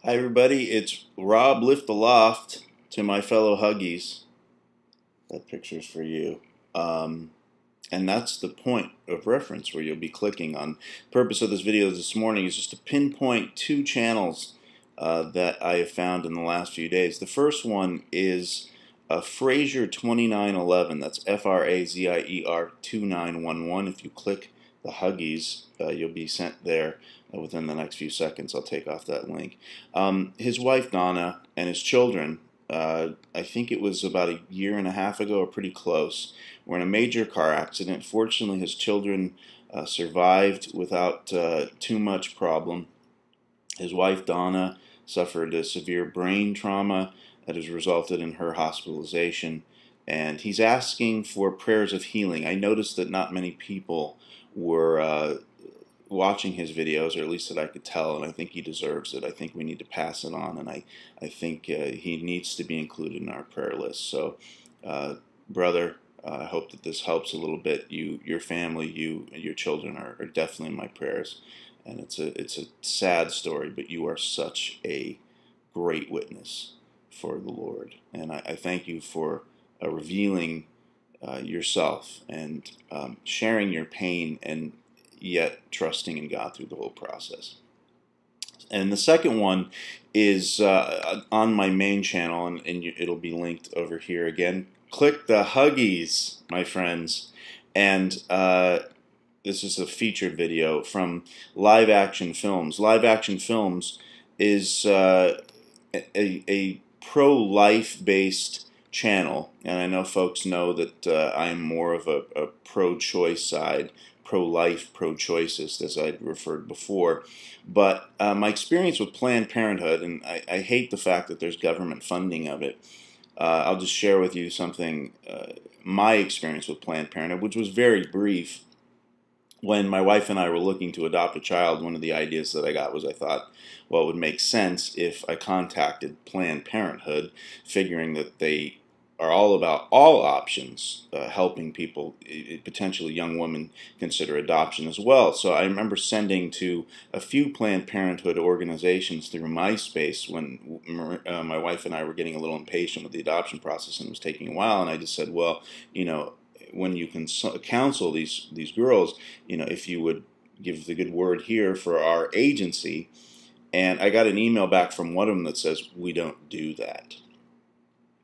Hi everybody, it's Rob Lift the Loft to my fellow Huggies. That picture's for you. And that's the point of reference where you'll be clicking on. The purpose of this video this morning is just to pinpoint two channels that I have found in the last few days. The first one is Frazier 2911. That's Frazier 2911. If you click the Huggies, you'll be sent there within the next few seconds. I'll take off that link. His wife Donna and his children, I think it was about a year and a half ago, or pretty close, were in a major car accident. Fortunately, his children survived without too much problem. His wife Donna suffered a severe brain trauma that has resulted in her hospitalization, and he's asking for prayers of healing. I noticed that not many people were watching his videos, or at least that I could tell, and I think he deserves it. I think we need to pass it on, and I think he needs to be included in our prayer list. So, brother, I hope that this helps a little bit. Your family, your children are definitely in my prayers, and it's a sad story, but you are such a great witness for the Lord, and I thank you for revealing yourself and sharing your pain, and yet trusting in God through the whole process. And the second one is on my main channel, and it'll be linked over here again. Click the Huggies, my friends. And this is a featured video from LiveActionFilms. LiveActionFilms is a pro-life-based channel, and I know folks know that I'm more of a pro-choice side, pro-life, pro-choicist, as I'd referred before. But my experience with Planned Parenthood, and I hate the fact that there's government funding of it. I'll just share with you something, my experience with Planned Parenthood, which was very brief. When my wife and I were looking to adopt a child, one of the ideas that I got was, I thought, well, it would make sense if I contacted Planned Parenthood, figuring that they are all about all options, helping people, potentially young women, consider adoption as well. So I remember sending to a few Planned Parenthood organizations through MySpace when my wife and I were getting a little impatient with the adoption process and it was taking a while, and I just said, well, you know, when you can counsel these girls, you know, if you would give the good word here for our agency. And I got an email back from one of them that says, we don't do that.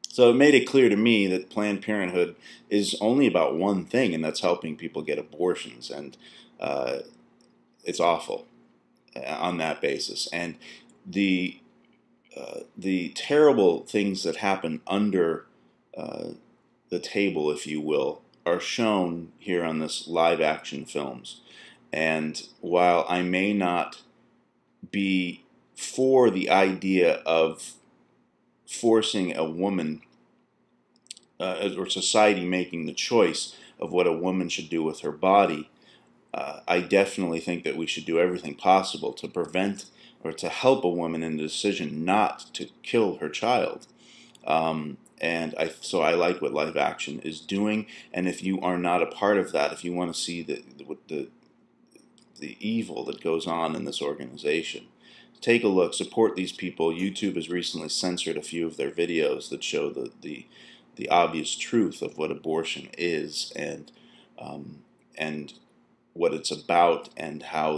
So it made it clear to me that Planned Parenthood is only about one thing, and that's helping people get abortions. And it's awful on that basis. And the terrible things that happen under the table, if you will, are shown here on this LiveActionFilms. And while I may not be for the idea of forcing a woman or society making the choice of what a woman should do with her body, I definitely think that we should do everything possible to prevent or to help a woman in the decision not to kill her child. So I like what Live Action is doing, and if you are not a part of that, if you want to see the evil that goes on in this organization, take a look, support these people. YouTube has recently censored a few of their videos that show the obvious truth of what abortion is, and what it's about, and how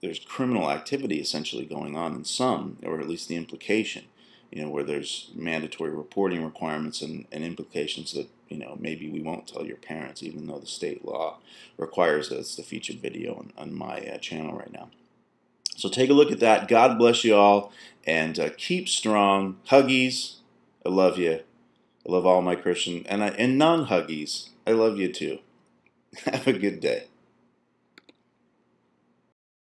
there's criminal activity essentially going on in some, or at least the implication, you know, where there's mandatory reporting requirements and implications that, you know, maybe we won't tell your parents, even though the state law requires that. It's the featured video on my channel right now. So take a look at that. God bless you all, and keep strong. Huggies, I love you. I love all my Christian and non-Huggies. I love you too. Have a good day.